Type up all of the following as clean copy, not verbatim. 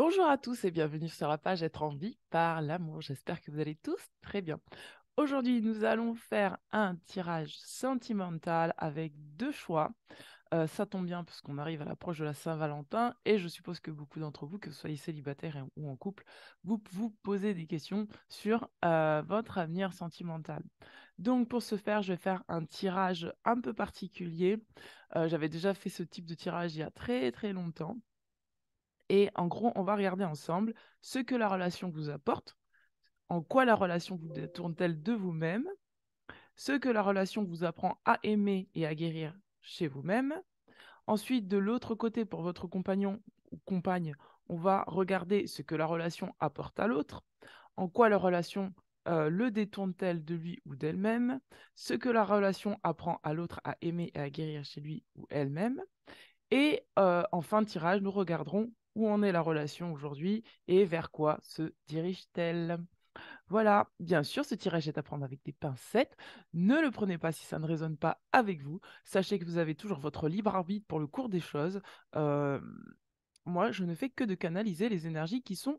Bonjour à tous et bienvenue sur la page Être en vie par l'amour. J'espère que vous allez tous très bien. Aujourd'hui, nous allons faire un tirage sentimental avec deux choix. Ça tombe bien parce qu'on arrive à l'approche de la Saint-Valentin et je suppose que beaucoup d'entre vous, que vous soyez célibataire ou en couple, vous vous posez des questions sur votre avenir sentimental. Donc pour ce faire, je vais faire un tirage un peu particulier. J'avais déjà fait ce type de tirage il y a très très longtemps. Et en gros, on va regarder ensemble ce que la relation vous apporte, en quoi la relation vous détourne-t-elle de vous-même, ce que la relation vous apprend à aimer et à guérir chez vous-même. Ensuite, de l'autre côté, pour votre compagnon ou compagne, on va regarder ce que la relation apporte à l'autre, en quoi la relation le détourne-t-elle de lui ou d'elle-même, ce que la relation apprend à l'autre à aimer et à guérir chez lui ou elle-même. Et en fin de tirage, nous regarderons où en est la relation aujourd'hui et vers quoi se dirige-t-elle. Voilà, bien sûr, ce tirage est à prendre avec des pincettes. Ne le prenez pas si ça ne résonne pas avec vous. Sachez que vous avez toujours votre libre arbitre pour le cours des choses. Euh, Moi, je ne fais que de canaliser les énergies qui sont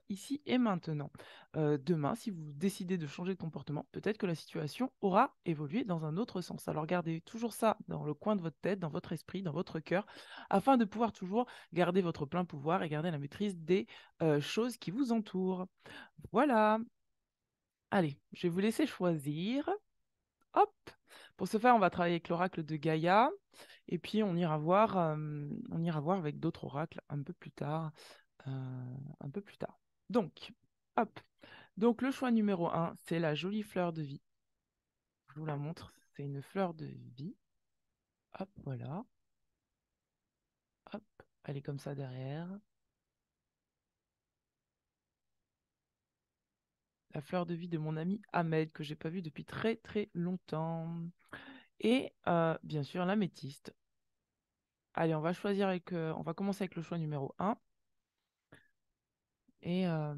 ici et maintenant. Demain, si vous décidez de changer de comportement, peut-être que la situation aura évolué dans un autre sens. Alors gardez toujours ça dans le coin de votre tête, dans votre esprit, dans votre cœur, afin de pouvoir toujours garder votre plein pouvoir et garder la maîtrise des choses qui vous entourent. Voilà. Allez, je vais vous laisser choisir. Hop. Pour ce faire, on va travailler avec l'oracle de Gaïa. Et puis, on ira voir avec d'autres oracles un peu plus tard. Un peu plus tard. Donc, hop. Donc, le choix numéro un, c'est la jolie fleur de vie. Je vous la montre. C'est une fleur de vie. Hop, voilà. Hop. Elle est comme ça derrière. La fleur de vie de mon ami Ahmed, que j'ai pas vu depuis très très longtemps. Et bien sûr, l'améthyste. Allez, on va commencer avec le choix numéro un. Et, euh,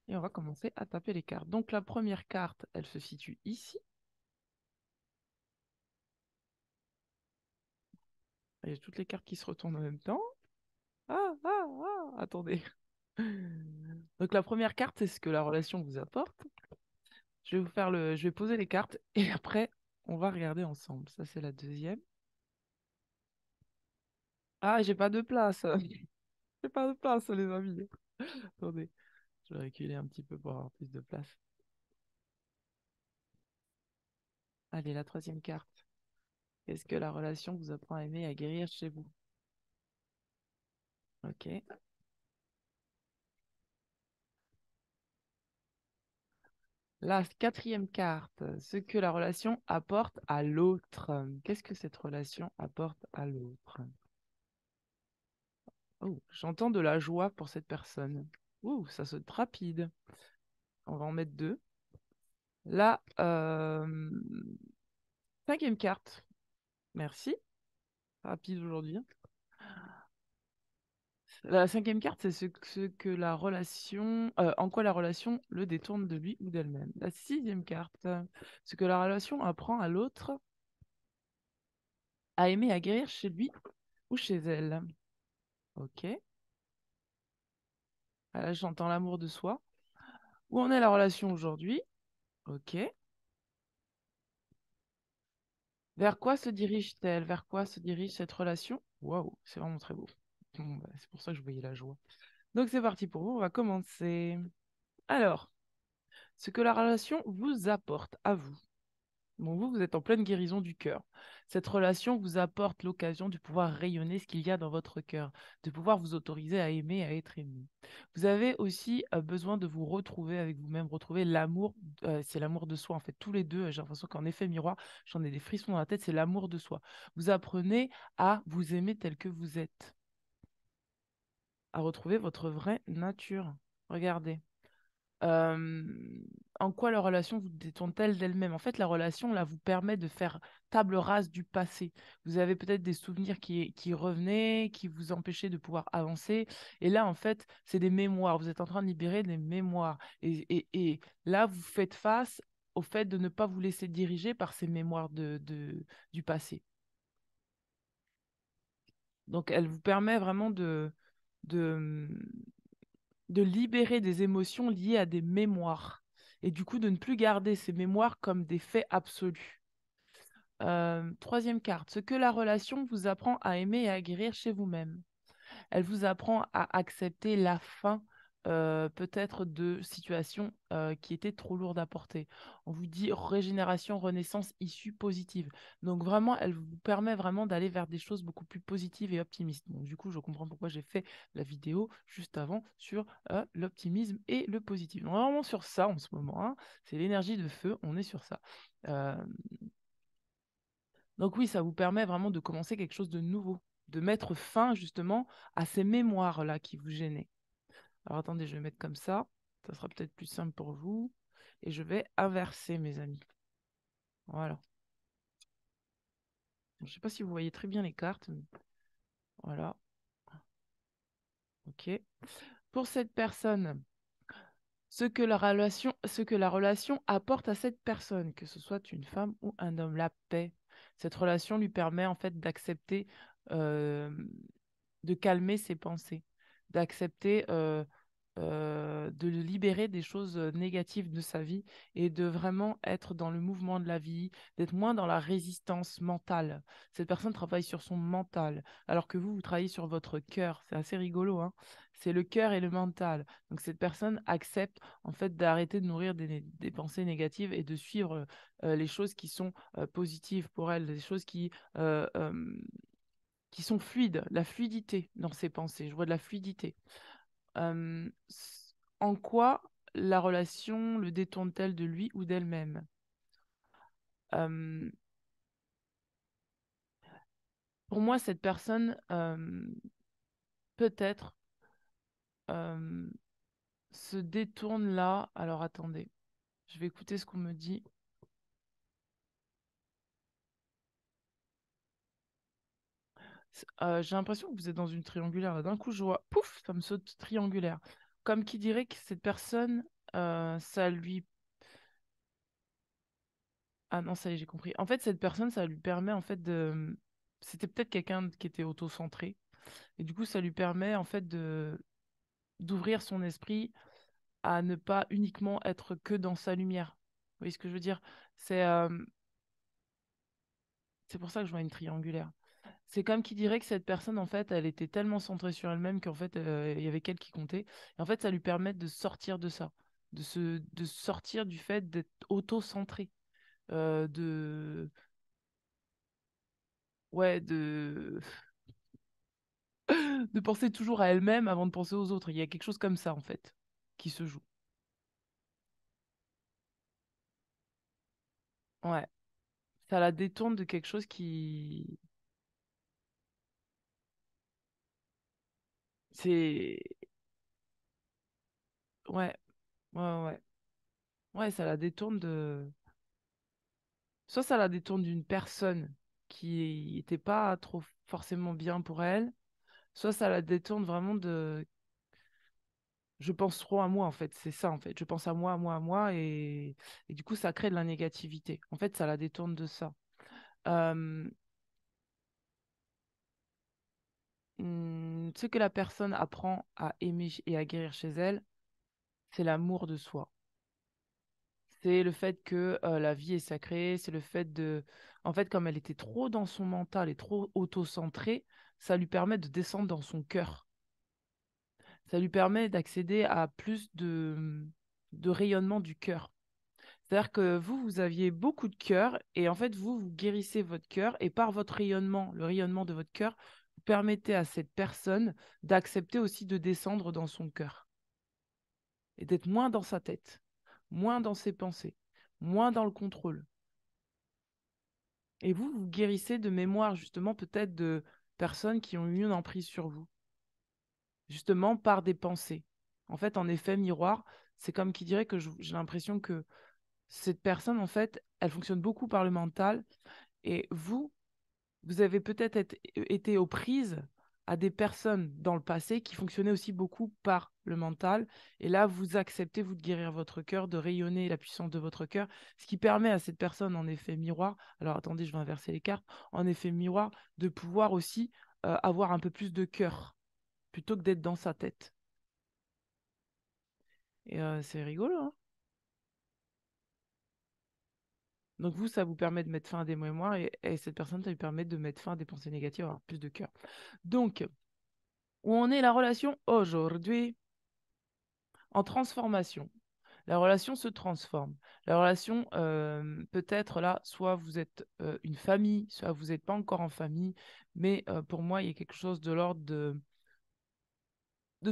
et on va commencer à taper les cartes. Donc, la première carte, elle se situe ici. Il y a toutes les cartes qui se retournent en même temps. Attendez. Donc la première carte, c'est ce que la relation vous apporte. Je vais poser les cartes et après, on va regarder ensemble. Ça, c'est la deuxième. Ah, j'ai pas de place. J'ai pas de place, les amis. Attendez, je vais reculer un petit peu pour avoir plus de place. Allez, la troisième carte. Qu'est-ce que la relation vous apprend à aimer et à guérir chez vous? Ok. La quatrième carte, ce que la relation apporte à l'autre. Qu'est-ce que cette relation apporte à l'autre? Oh, j'entends de la joie pour cette personne. Ouh, ça saute rapide. On va en mettre deux. La cinquième carte. Merci. Rapide aujourd'hui. La cinquième carte, c'est ce que la relation, en quoi la relation le détourne de lui ou d'elle-même. La sixième carte, ce que la relation apprend à l'autre à aimer, à guérir chez lui ou chez elle. Ok. Ah, là, j'entends l'amour de soi. Où en est la relation aujourd'hui? Ok. Vers quoi se dirige-t-elle? Vers quoi se dirige cette relation? Waouh, c'est vraiment très beau. Bon, bah, c'est pour ça que je voyais la joie. Donc c'est parti pour vous, on va commencer. Alors, ce que la relation vous apporte à vous. Bon, vous êtes en pleine guérison du cœur. Cette relation vous apporte l'occasion de pouvoir rayonner ce qu'il y a dans votre cœur, de pouvoir vous autoriser à aimer, à être aimé. Vous avez aussi besoin de vous retrouver avec vous-même, retrouver l'amour, c'est l'amour de soi en fait. Tous les deux, j'ai l'impression qu'en effet miroir, j'en ai des frissons dans la tête, c'est l'amour de soi. Vous apprenez à vous aimer tel que vous êtes, à retrouver votre vraie nature. Regardez. Euh, En quoi la relation vous détourne-t-elle d'elle-même? En fait, la relation, là, vous permet de faire table rase du passé. Vous avez peut-être des souvenirs qui revenaient, qui vous empêchaient de pouvoir avancer. Et là, en fait, c'est des mémoires. Vous êtes en train de libérer des mémoires. Et là, vous faites face au fait de ne pas vous laisser diriger par ces mémoires du passé. Donc, elle vous permet vraiment de, de libérer des émotions liées à des mémoires. Et du coup, de ne plus garder ces mémoires comme des faits absolus. Troisième carte, ce que la relation vous apprend à aimer et à guérir chez vous-même. Elle vous apprend à accepter la fin, peut-être de situations qui étaient trop lourdes à porter. On vous dit régénération, renaissance, issue positive. Donc vraiment, elle vous permet vraiment d'aller vers des choses beaucoup plus positives et optimistes. Donc du coup, je comprends pourquoi j'ai fait la vidéo juste avant sur l'optimisme et le positif. On est vraiment sur ça en ce moment, hein. C'est l'énergie de feu, on est sur ça. Euh, donc oui, ça vous permet vraiment de commencer quelque chose de nouveau, de mettre fin justement à ces mémoires-là qui vous gênaient. Alors attendez, je vais mettre comme ça sera peut-être plus simple pour vous. Et je vais inverser, mes amis. Voilà. Je ne sais pas si vous voyez très bien les cartes, mais voilà. OK. Pour cette personne, ce que la relation apporte à cette personne, que ce soit une femme ou un homme, la paix. Cette relation lui permet en fait d'accepter, euh, de calmer ses pensées, d'accepter, de le libérer des choses négatives de sa vie et de vraiment être dans le mouvement de la vie, d'être moins dans la résistance mentale. Cette personne travaille sur son mental, alors que vous travaillez sur votre cœur. C'est assez rigolo, hein. C'est le cœur et le mental. Donc cette personne accepte en fait d'arrêter de nourrir des pensées négatives et de suivre les choses qui sont positives pour elle, des choses qui sont fluides, la fluidité dans ses pensées. Je vois de la fluidité. En quoi la relation le détourne-t-elle de lui ou d'elle-même? Euh, pour moi, cette personne, peut-être, euh, se détourne là. Alors attendez, je vais écouter ce qu'on me dit. J'ai l'impression que vous êtes dans une triangulaire. Là. D'un coup, je vois, pouf, ça me saute triangulaire. Comme qui dirait que cette personne, ça lui... Ah non, ça y est, j'ai compris. En fait, cette personne, ça lui permet en fait de... C'était peut-être quelqu'un qui était auto-centré. Et du coup, ça lui permet en fait de d'ouvrir son esprit à ne pas uniquement être que dans sa lumière. Vous voyez ce que je veux dire? C'est c'est pour ça que je vois une triangulaire. C'est comme qui dirait que cette personne, en fait, elle était tellement centrée sur elle-même qu'en fait, il y avait qu'elle qui comptait. Et en fait, ça lui permet de sortir de ça, de sortir du fait d'être auto-centré, de, ouais, de penser toujours à elle-même avant de penser aux autres. Il y a quelque chose comme ça, en fait, qui se joue. Ouais, ça la détourne de quelque chose qui... C'est... Ouais, ouais, ouais. Ouais, ouais, ça la détourne de... Soit ça la détourne d'une personne qui n'était pas trop forcément bien pour elle, soit ça la détourne vraiment de... Je pense trop à moi, en fait. C'est ça, en fait. Je pense à moi, à moi, à moi, et du coup, ça crée de la négativité. En fait, ça la détourne de ça. Euh, Ce que la personne apprend à aimer et à guérir chez elle, c'est l'amour de soi. C'est le fait que la vie est sacrée, c'est le fait de... En fait, comme elle était trop dans son mental et trop auto-centrée, ça lui permet de descendre dans son cœur. Ça lui permet d'accéder à plus de rayonnement du cœur. C'est-à-dire que vous, vous aviez beaucoup de cœur et en fait, vous, vous guérissez votre cœur et par votre rayonnement, le rayonnement de votre cœur, vous permettez à cette personne d'accepter aussi de descendre dans son cœur et d'être moins dans sa tête, moins dans ses pensées, moins dans le contrôle. Et vous, vous guérissez de mémoire, justement, peut-être de personnes qui ont eu une emprise sur vous, justement par des pensées. En fait, en effet miroir, c'est comme qui dirait que j'ai l'impression que cette personne, en fait, elle fonctionne beaucoup par le mental. Et vous, vous avez peut-être été aux prises à des personnes dans le passé qui fonctionnaient aussi beaucoup par le mental. Et là, vous acceptez, vous, de guérir votre cœur, de rayonner la puissance de votre cœur, ce qui permet à cette personne, en effet miroir, alors attendez, je vais inverser les cartes, en effet miroir, de pouvoir aussi avoir un peu plus de cœur. plutôt que d'être dans sa tête. Et c'est rigolo, hein. Donc vous, ça vous permet de mettre fin à des mémoires et cette personne, ça lui permet de mettre fin à des pensées négatives, avoir plus de cœur. Donc, où en est la relation aujourd'hui? En transformation. La relation se transforme. La relation peut-être là, soit vous êtes une famille, soit vous n'êtes pas encore en famille, mais pour moi, il y a quelque chose de l'ordre de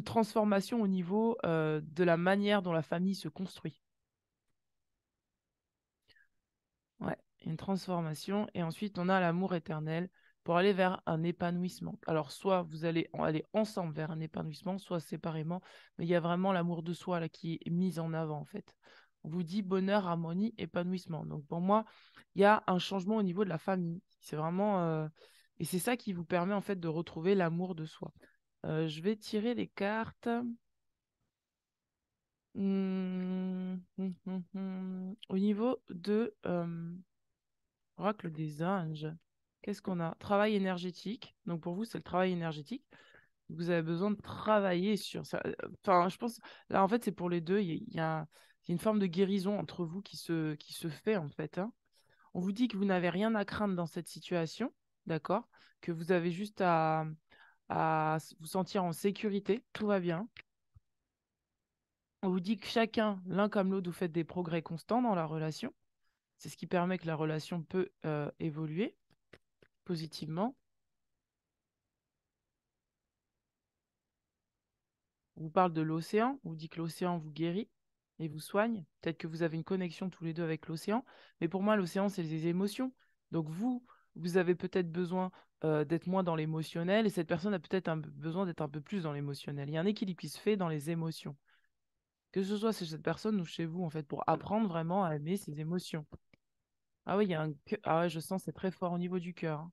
transformation au niveau de la manière dont la famille se construit. Ouais, une transformation. Et ensuite, on a l'amour éternel pour aller vers un épanouissement. Alors, soit vous allez aller ensemble vers un épanouissement, soit séparément, mais il y a vraiment l'amour de soi là qui est mis en avant, en fait. On vous dit bonheur, harmonie, épanouissement. Donc, pour moi, il y a un changement au niveau de la famille. C'est vraiment... Et c'est ça qui vous permet, en fait, de retrouver l'amour de soi. Je vais tirer les cartes. Au niveau de... Oracle des anges. Qu'est-ce qu'on a? Travail énergétique. Donc pour vous, c'est le travail énergétique. Vous avez besoin de travailler sur ça. Enfin, je pense, là, en fait, c'est pour les deux. Il y a une forme de guérison entre vous qui se fait, en fait, hein. On vous dit que vous n'avez rien à craindre dans cette situation, d'accord? Que vous avez juste à vous sentir en sécurité. Tout va bien. On vous dit que chacun, l'un comme l'autre, vous faites des progrès constants dans la relation. C'est ce qui permet que la relation peut évoluer positivement. On vous parle de l'océan, on vous dit que l'océan vous guérit et vous soigne. Peut-être que vous avez une connexion tous les deux avec l'océan, mais pour moi, l'océan, c'est les émotions. Donc vous avez peut-être besoin d'être moins dans l'émotionnel et cette personne a peut-être besoin d'être un peu plus dans l'émotionnel. Il y a un équilibre qui se fait dans les émotions, que ce soit chez cette personne ou chez vous, en fait, pour apprendre vraiment à aimer ses émotions. Ah oui, il y a ah ouais, je sens c'est très fort au niveau du cœur, hein.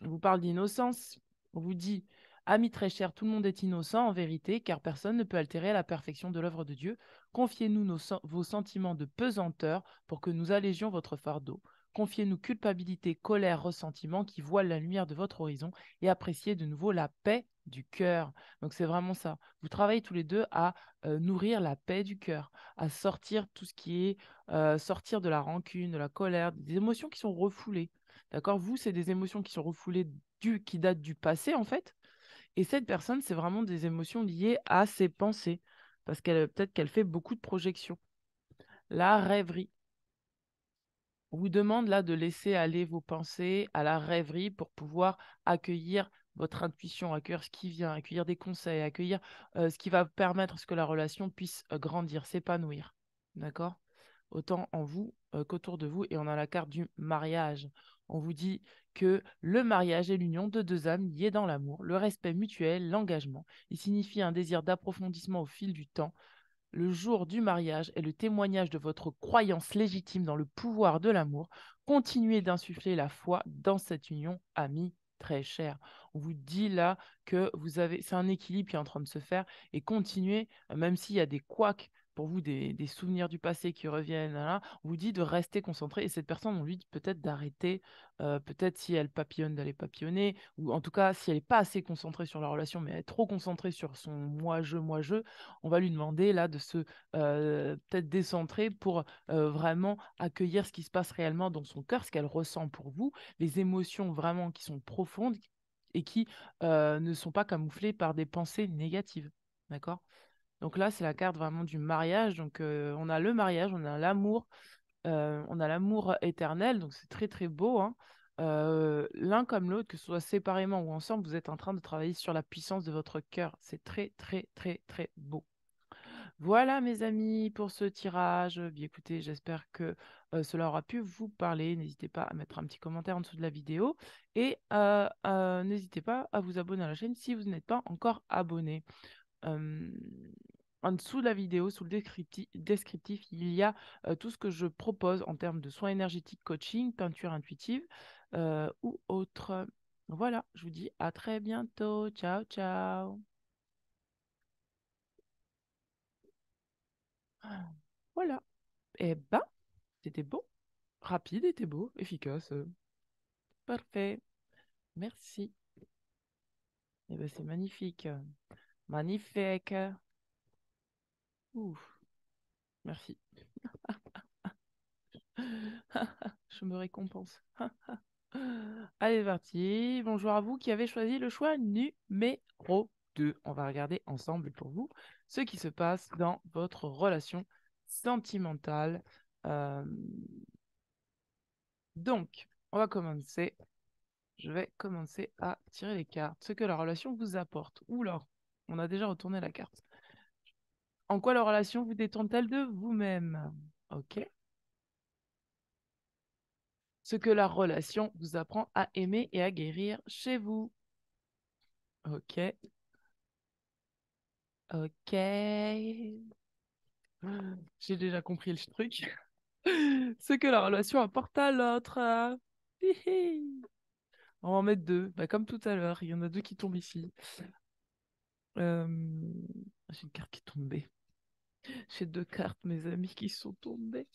On vous parle d'innocence. On vous dit, amis très chers, tout le monde est innocent en vérité, car personne ne peut altérer la perfection de l'œuvre de Dieu. Confiez-nous vos sentiments de pesanteur pour que nous allégions votre fardeau. Confiez-nous culpabilité, colère, ressentiment qui voilent la lumière de votre horizon et appréciez de nouveau la paix du cœur. Donc c'est vraiment ça. Vous travaillez tous les deux à nourrir la paix du cœur, à sortir tout ce qui est sortir de la rancune, de la colère, des émotions qui sont refoulées. D'accord? Vous, c'est des émotions qui sont refoulées qui datent du passé, en fait. Et cette personne, c'est vraiment des émotions liées à ses pensées. Parce qu'elle peut-être qu'elle fait beaucoup de projections. La rêverie. On vous demande là de laisser aller vos pensées à la rêverie pour pouvoir accueillir votre intuition, accueillir ce qui vient, accueillir des conseils, accueillir ce qui va permettre à ce que la relation puisse grandir, s'épanouir. D'accord? Autant en vous qu'autour de vous. Et on a la carte du mariage. On vous dit que le mariage est l'union de deux âmes liées dans l'amour, le respect mutuel, l'engagement. Il signifie un désir d'approfondissement au fil du temps. Le jour du mariage est le témoignage de votre croyance légitime dans le pouvoir de l'amour. Continuez d'insuffler la foi dans cette union, amis très chers. On vous dit là que c'est un équilibre qui est en train de se faire et continuez, même s'il y a des couacs pour vous, des souvenirs du passé qui reviennent, là, on vous dit de rester concentré et cette personne, on lui dit peut-être d'arrêter, peut-être si elle papillonne d'aller papillonner, ou en tout cas si elle n'est pas assez concentrée sur la relation, mais elle est trop concentrée sur son moi-je, on va lui demander là de se peut-être décentrer pour vraiment accueillir ce qui se passe réellement dans son cœur, ce qu'elle ressent pour vous, les émotions vraiment qui sont profondes et qui ne sont pas camouflées par des pensées négatives. D'accord? Donc là, c'est la carte vraiment du mariage. Donc on a le mariage, on a l'amour éternel, donc c'est très très beau, hein. L'un comme l'autre, que ce soit séparément ou ensemble, vous êtes en train de travailler sur la puissance de votre cœur. C'est très très très très beau. Voilà, mes amis, pour ce tirage. Bien, écoutez, j'espère que cela aura pu vous parler. N'hésitez pas à mettre un petit commentaire en dessous de la vidéo et n'hésitez pas à vous abonner à la chaîne si vous n'êtes pas encore abonné. Euh, En dessous de la vidéo, sous le descriptif, il y a tout ce que je propose en termes de soins énergétiques, coaching, peinture intuitive ou autre. Voilà, je vous dis à très bientôt. Ciao, ciao. Voilà. Eh ben, c'était beau. Rapide et t'es beau, efficace. Parfait. Merci. Eh ben, c'est magnifique. Magnifique. Ouh, merci. Je me récompense. Allez, parti. Bonjour à vous qui avez choisi le choix numéro 2. On va regarder ensemble pour vous ce qui se passe dans votre relation sentimentale. Euh, Donc, on va commencer. Je vais commencer à tirer les cartes. Ce que la relation vous apporte. Oula, on a déjà retourné la carte. En quoi la relation vous détourne-t-elle de vous-même? Ok. Ce que la relation vous apprend à aimer et à guérir chez vous. Ok. Ok. J'ai déjà compris le truc. Ce que la relation apporte à l'autre. Hihi. On va en mettre deux. Bah, comme tout à l'heure, il y en a deux qui tombent ici. Euh, J'ai une carte qui est tombée. J'ai deux cartes, mes amis, qui sont tombées.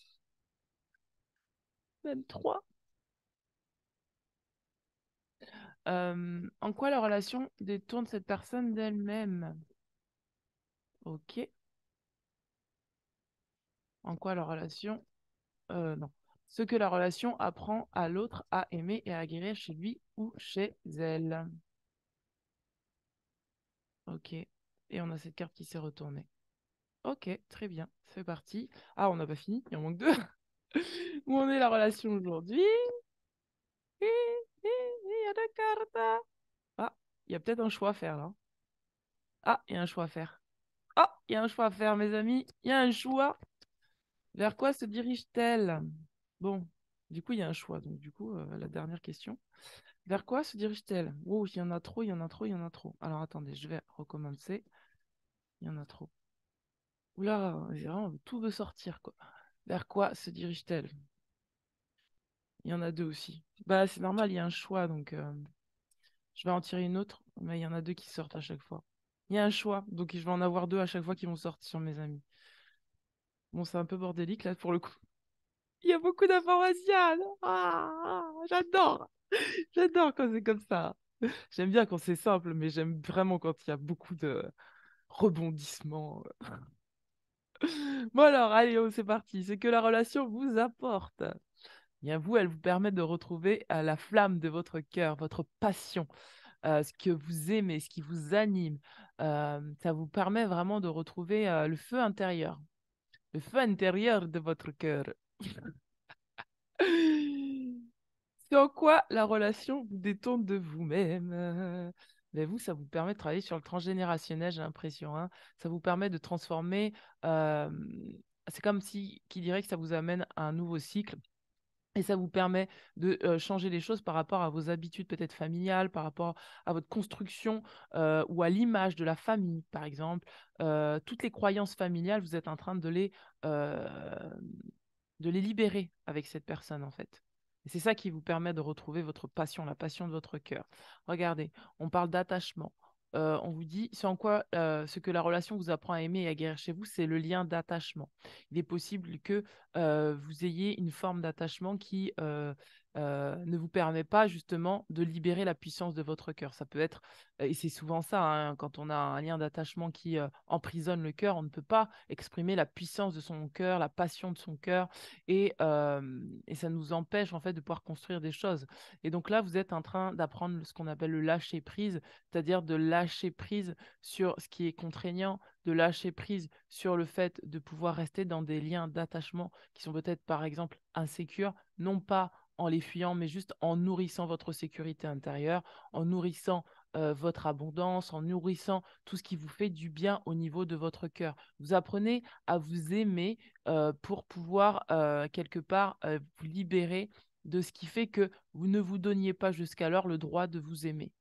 Même trois. En quoi la relation détourne cette personne d'elle-même? Ok. En quoi la relation... non. Ce que la relation apprend à l'autre à aimer et à guérir chez lui ou chez elle. Ok. Et on a cette carte qui s'est retournée. Ok, très bien. C'est parti. Ah, on n'a pas fini. Il en manque deux. Où en est la relation aujourd'hui? Il y a deux cartes. Ah, il y a peut-être un choix à faire là. Ah, il y a un choix à faire. Ah, il y a un choix à faire, mes amis. Il y a un choix. Vers quoi se dirige-t-elle? Bon, du coup, il y a un choix. Donc, du coup, la dernière question. Vers quoi se dirige-t-elle? Oh, il y en a trop, il y en a trop, il y en a trop. Alors, attendez, je vais recommencer. Il y en a trop. Oula, vraiment, tout veut sortir, quoi. Vers quoi se dirige-t-elle? Il y en a deux aussi. Bah, c'est normal, il y a un choix, donc je vais en tirer une autre, mais il y en a deux qui sortent à chaque fois. Il y a un choix, donc je vais en avoir deux à chaque fois qui vont sortir sur mes amis. Bon, c'est un peu bordélique là pour le coup. Il y a beaucoup d'informations. J'adore. J'adore quand c'est comme ça. J'aime bien quand c'est simple, mais j'aime vraiment quand il y a beaucoup de rebondissements. Bon alors, allez, c'est parti. C'est que la relation vous apporte. Bien, vous, elle vous permet de retrouver la flamme de votre cœur, votre passion, ce que vous aimez, ce qui vous anime. Ça vous permet vraiment de retrouver le feu intérieur de votre cœur. C'est en quoi la relation vous détourne de vous-même? Mais vous, ça vous permet de travailler sur le transgénérationnel, j'ai l'impression, hein. Ça vous permet de transformer. euh, c'est comme si qui dirait que ça vous amène à un nouveau cycle. Et ça vous permet de changer les choses par rapport à vos habitudes peut-être familiales, par rapport à votre construction ou à l'image de la famille, par exemple. Toutes les croyances familiales, vous êtes en train euh, de les libérer avec cette personne, en fait. Et c'est ça qui vous permet de retrouver votre passion, la passion de votre cœur. Regardez, on parle d'attachement. On vous dit, c'est en quoi ce que la relation vous apprend à aimer et à guérir chez vous, c'est le lien d'attachement. Il est possible que vous ayez une forme d'attachement qui ne vous permet pas justement de libérer la puissance de votre cœur. Ça peut être, et c'est souvent ça, hein, quand on a un lien d'attachement qui emprisonne le cœur, on ne peut pas exprimer la puissance de son cœur, la passion de son cœur, et ça nous empêche en fait de pouvoir construire des choses. Et donc là, vous êtes en train d'apprendre ce qu'on appelle le lâcher prise, c'est-à-dire de lâcher prise sur ce qui est contraignant, de lâcher prise sur le fait de pouvoir rester dans des liens d'attachement qui sont peut-être par exemple insécures, non pas en les fuyant, mais juste en nourrissant votre sécurité intérieure, en nourrissant votre abondance, en nourrissant tout ce qui vous fait du bien au niveau de votre cœur. Vous apprenez à vous aimer pour pouvoir quelque part vous libérer de ce qui fait que vous ne vous donniez pas jusqu'alors le droit de vous aimer.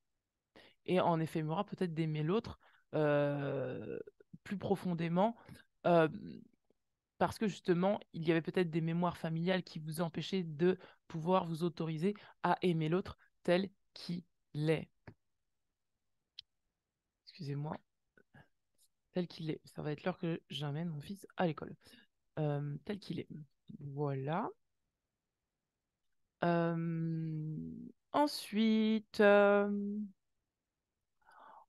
Et en éphéméra, peut-être d'aimer l'autre euh, plus profondément, euh, parce que justement, il y avait peut-être des mémoires familiales qui vous empêchaient de pouvoir vous autoriser à aimer l'autre tel qu'il est. Excusez-moi, tel qu'il est. Ça va être l'heure que j'amène mon fils à l'école. Tel qu'il est. Voilà. Ensuite,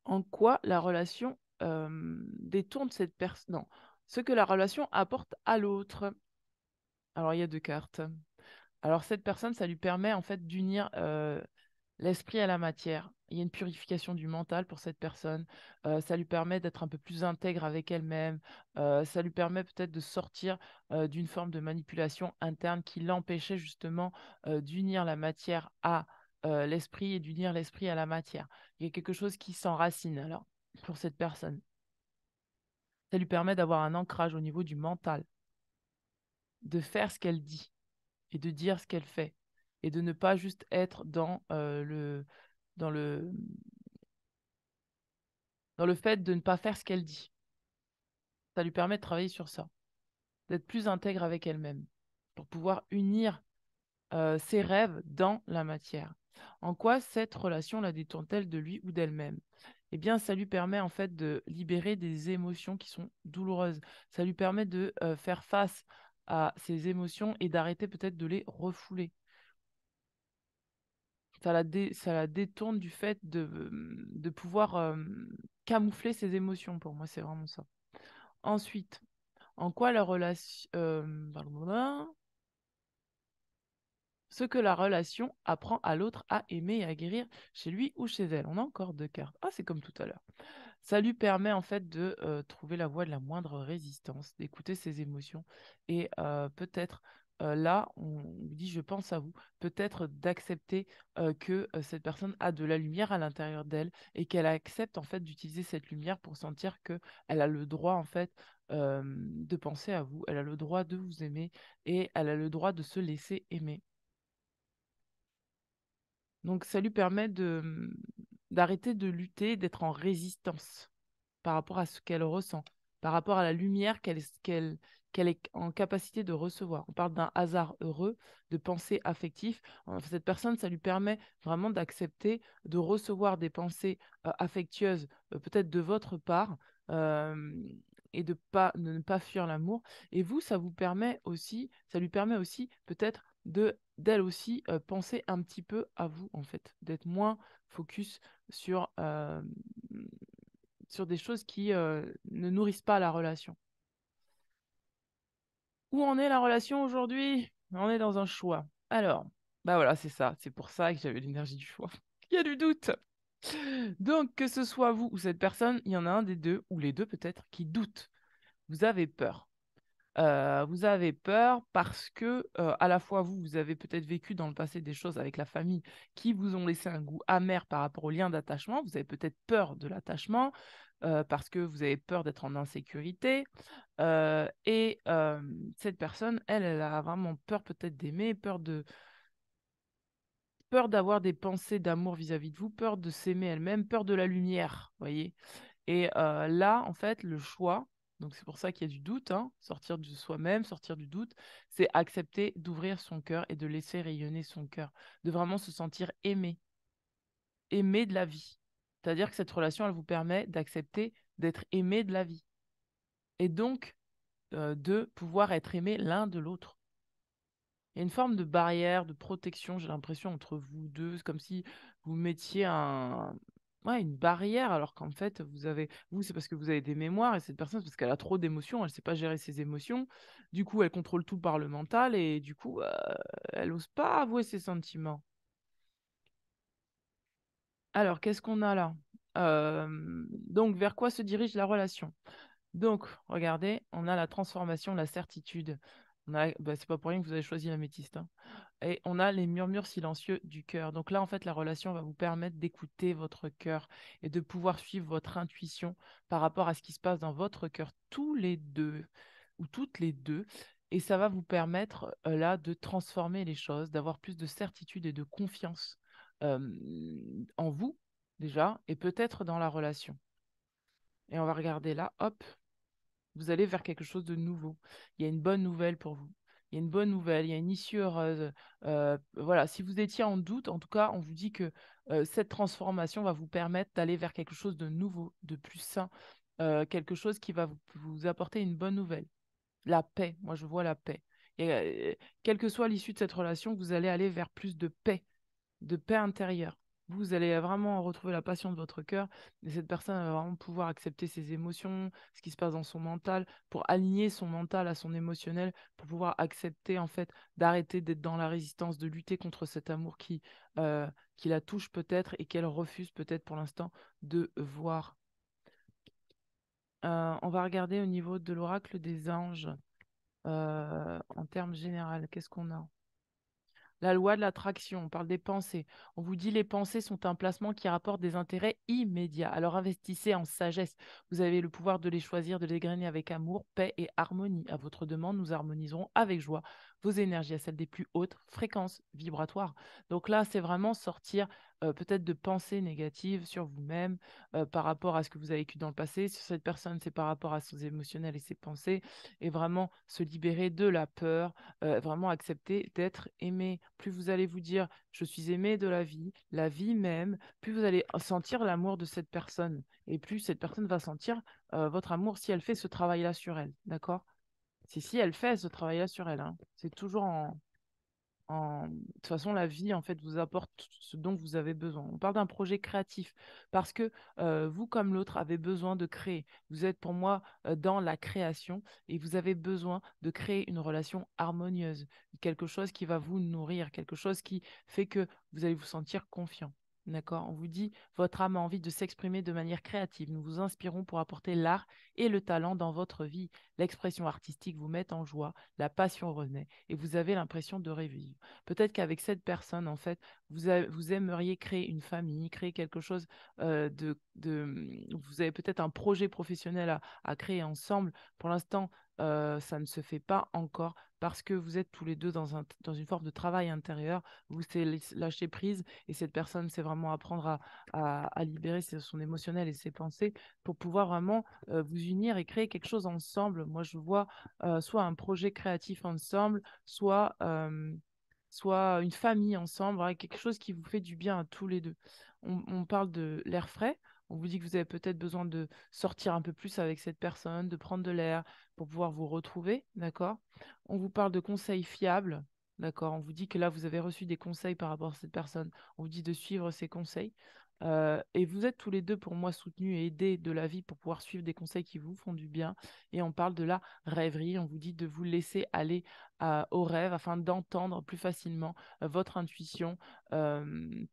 en quoi la relation détourne cette personne. Non, ce que la relation apporte à l'autre. Alors, il y a deux cartes. Alors, cette personne, ça lui permet en fait d'unir l'esprit à la matière. Il y a une purification du mental pour cette personne. Ça lui permet d'être un peu plus intègre avec elle-même. Ça lui permet peut-être de sortir d'une forme de manipulation interne qui l'empêchait justement d'unir la matière à l'esprit et d'unir l'esprit à la matière. Il y a quelque chose qui s'enracine alors pour cette personne. Ça lui permet d'avoir un ancrage au niveau du mental, de faire ce qu'elle dit et de dire ce qu'elle fait et de ne pas juste être dans le, dans le fait de ne pas faire ce qu'elle dit. Ça lui permet de travailler sur ça, d'être plus intègre avec elle-même, pour pouvoir unir ses rêves dans la matière. En quoi cette relation la détourne-t-elle de lui ou d'elle-même? Eh bien, ça lui permet en fait de libérer des émotions qui sont douloureuses. Ça lui permet de faire face à ses émotions et d'arrêter peut-être de les refouler. Ça la détourne du fait de pouvoir camoufler ses émotions. Pour moi, c'est vraiment ça. Ensuite, en quoi la relation... ce que la relation apprend à l'autre à aimer et à guérir chez lui ou chez elle. On a encore deux cartes. Ah, c'est comme tout à l'heure. Ça lui permet en fait de trouver la voie de la moindre résistance, d'écouter ses émotions et peut-être là, on lui dit je pense à vous, peut-être d'accepter que cette personne a de la lumière à l'intérieur d'elle et qu'elle accepte en fait d'utiliser cette lumière pour sentir que elle a le droit en fait de penser à vous, elle a le droit de vous aimer et elle a le droit de se laisser aimer. Donc ça lui permet d'arrêter de lutter, d'être en résistance par rapport à ce qu'elle ressent, par rapport à la lumière qu'elle est en capacité de recevoir. On parle d'un hasard heureux, de pensée affective. Cette personne, ça lui permet vraiment d'accepter, de recevoir des pensées affectueuses, peut-être de votre part, euh, et de ne pas fuir l'amour. Et vous, ça lui permet aussi peut-être d'elle aussi penser un petit peu à vous, en fait, d'être moins focus sur, sur des choses qui ne nourrissent pas la relation. Où en est la relation aujourd'hui? On est dans un choix. Alors, bah voilà, c'est ça. C'est pour ça que j'avais l'énergie du choix. Il y a du doute. Donc, que ce soit vous ou cette personne, il y en a un des deux, ou les deux peut-être, qui doutent. Vous avez peur. Vous avez peur parce que, à la fois vous avez peut-être vécu dans le passé des choses avec la famille qui vous ont laissé un goût amer par rapport au lien d'attachement. Vous avez peut-être peur de l'attachement parce que vous avez peur d'être en insécurité. Et cette personne, elle a vraiment peur peut-être d'aimer, peur d'avoir des pensées d'amour vis-à-vis de vous, peur de s'aimer elle-même, peur de la lumière, voyez. Et là, en fait, le choix, donc c'est pour ça qu'il y a du doute, hein, sortir de soi-même, sortir du doute, c'est accepter d'ouvrir son cœur et de laisser rayonner son cœur, de vraiment se sentir aimé, aimé de la vie. C'est-à-dire que cette relation, elle vous permet d'accepter d'être aimé de la vie. Et donc, de pouvoir être aimé l'un de l'autre. Il y a une forme de barrière, de protection, j'ai l'impression, entre vous deux. C'est comme si vous mettiez ouais, une barrière, alors qu'en fait, vous, c'est parce que vous avez des mémoires, et cette personne, c'est parce qu'elle a trop d'émotions, elle ne sait pas gérer ses émotions. Du coup, elle contrôle tout par le mental, et du coup, elle n'ose pas avouer ses sentiments. Alors, qu'est-ce qu'on a là? Donc, vers quoi se dirige la relation? Donc, regardez, on a la transformation, la certitude. Bah, c'est pas pour rien que vous avez choisi l'améthyste, hein. Et on a les murmures silencieux du cœur. Donc là, en fait, la relation va vous permettre d'écouter votre cœur et de pouvoir suivre votre intuition par rapport à ce qui se passe dans votre cœur, tous les deux ou toutes les deux. Et ça va vous permettre là de transformer les choses, d'avoir plus de certitude et de confiance euh, en vous déjà et peut-être dans la relation. Et on va regarder là, hop, vous allez vers quelque chose de nouveau. Il y a une bonne nouvelle pour vous. Il y a une bonne nouvelle, il y a une issue heureuse. Voilà, si vous étiez en doute, en tout cas, on vous dit que cette transformation va vous permettre d'aller vers quelque chose de nouveau, de plus sain, quelque chose qui va vous apporter une bonne nouvelle. La paix, moi je vois la paix. Et quelle que soit l'issue de cette relation, vous allez aller vers plus de paix intérieure. Vous allez vraiment retrouver la passion de votre cœur et cette personne va vraiment pouvoir accepter ses émotions, ce qui se passe dans son mental, pour aligner son mental à son émotionnel, pour pouvoir accepter en fait d'arrêter d'être dans la résistance, de lutter contre cet amour qui la touche peut-être et qu'elle refuse peut-être pour l'instant de voir. On va regarder au niveau de l'oracle des anges en termes généraux. Qu'est-ce qu'on a? La loi de l'attraction, on parle des pensées. On vous dit les pensées sont un placement qui rapporte des intérêts immédiats. Alors investissez en sagesse. Vous avez le pouvoir de les choisir, de les grainer avec amour, paix et harmonie. À votre demande, nous harmoniserons avec joie vos énergies à celles des plus hautes fréquences vibratoires. Donc là, c'est vraiment sortir peut-être de pensées négatives sur vous-même par rapport à ce que vous avez vécu dans le passé. Sur cette personne, c'est par rapport à ses émotionnels et ses pensées. Et vraiment se libérer de la peur, vraiment accepter d'être aimé. Plus vous allez vous dire, je suis aimé de la vie même, plus vous allez sentir l'amour de cette personne. Et plus cette personne va sentir votre amour si elle fait ce travail-là sur elle. D'accord? C'est si elle fait ce travail-là sur elle, hein. C'est toujours de toute façon, la vie, en fait, vous apporte ce dont vous avez besoin. On parle d'un projet créatif parce que vous, comme l'autre, avez besoin de créer. Vous êtes pour moi dans la création et vous avez besoin de créer une relation harmonieuse, quelque chose qui va vous nourrir, quelque chose qui fait que vous allez vous sentir confiant. D'accord? On vous dit, votre âme a envie de s'exprimer de manière créative. Nous vous inspirons pour apporter l'art et le talent dans votre vie. L'expression artistique vous met en joie, la passion renaît et vous avez l'impression de revivre. Peut-être qu'avec cette personne, en fait, vous aimeriez créer une famille, créer quelque chose vous avez peut-être un projet professionnel à créer ensemble. Pour l'instant, ça ne se fait pas encore parce que vous êtes tous les deux dans une forme de travail intérieur. Vous c'est lâcher prise et cette personne, c'est vraiment apprendre à libérer son émotionnel et ses pensées pour pouvoir vraiment vous unir et créer quelque chose ensemble. Moi, je vois soit un projet créatif ensemble, soit une famille ensemble, voilà, quelque chose qui vous fait du bien à tous les deux. On parle de l'air frais. On vous dit que vous avez peut-être besoin de sortir un peu plus avec cette personne, de prendre de l'air pour pouvoir vous retrouver, d'accord? On vous parle de conseils fiables, d'accord? On vous dit que là, vous avez reçu des conseils par rapport à cette personne. On vous dit de suivre ces conseils. Et vous êtes tous les deux pour moi soutenus et aidés de la vie pour pouvoir suivre des conseils qui vous font du bien. Et on parle de la rêverie. On vous dit de vous laisser aller au rêve afin d'entendre plus facilement votre intuition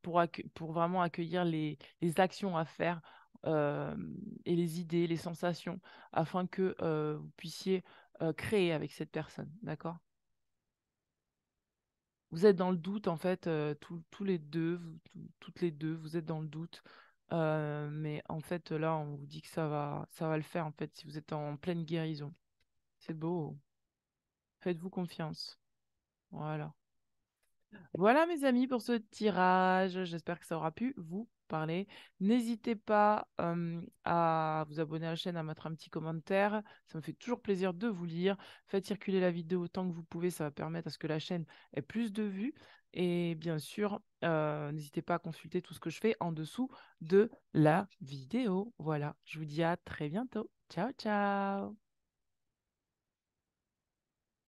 pour vraiment accueillir les actions à faire euh, et les idées, les sensations afin que vous puissiez créer avec cette personne. D'accord? Vous êtes dans le doute en fait, tous les deux, toutes les deux, vous êtes dans le doute. Mais en fait, là, on vous dit que ça va le faire en fait si vous êtes en pleine guérison. C'est beau. Faites-vous confiance. Voilà. Voilà mes amis pour ce tirage. J'espère que ça aura pu vous parler. N'hésitez pas à vous abonner à la chaîne, à mettre un petit commentaire. Ça me fait toujours plaisir de vous lire. Faites circuler la vidéo autant que vous pouvez. Ça va permettre à ce que la chaîne ait plus de vues. Et bien sûr, n'hésitez pas à consulter tout ce que je fais en dessous de la vidéo. Voilà, je vous dis à très bientôt. Ciao, ciao!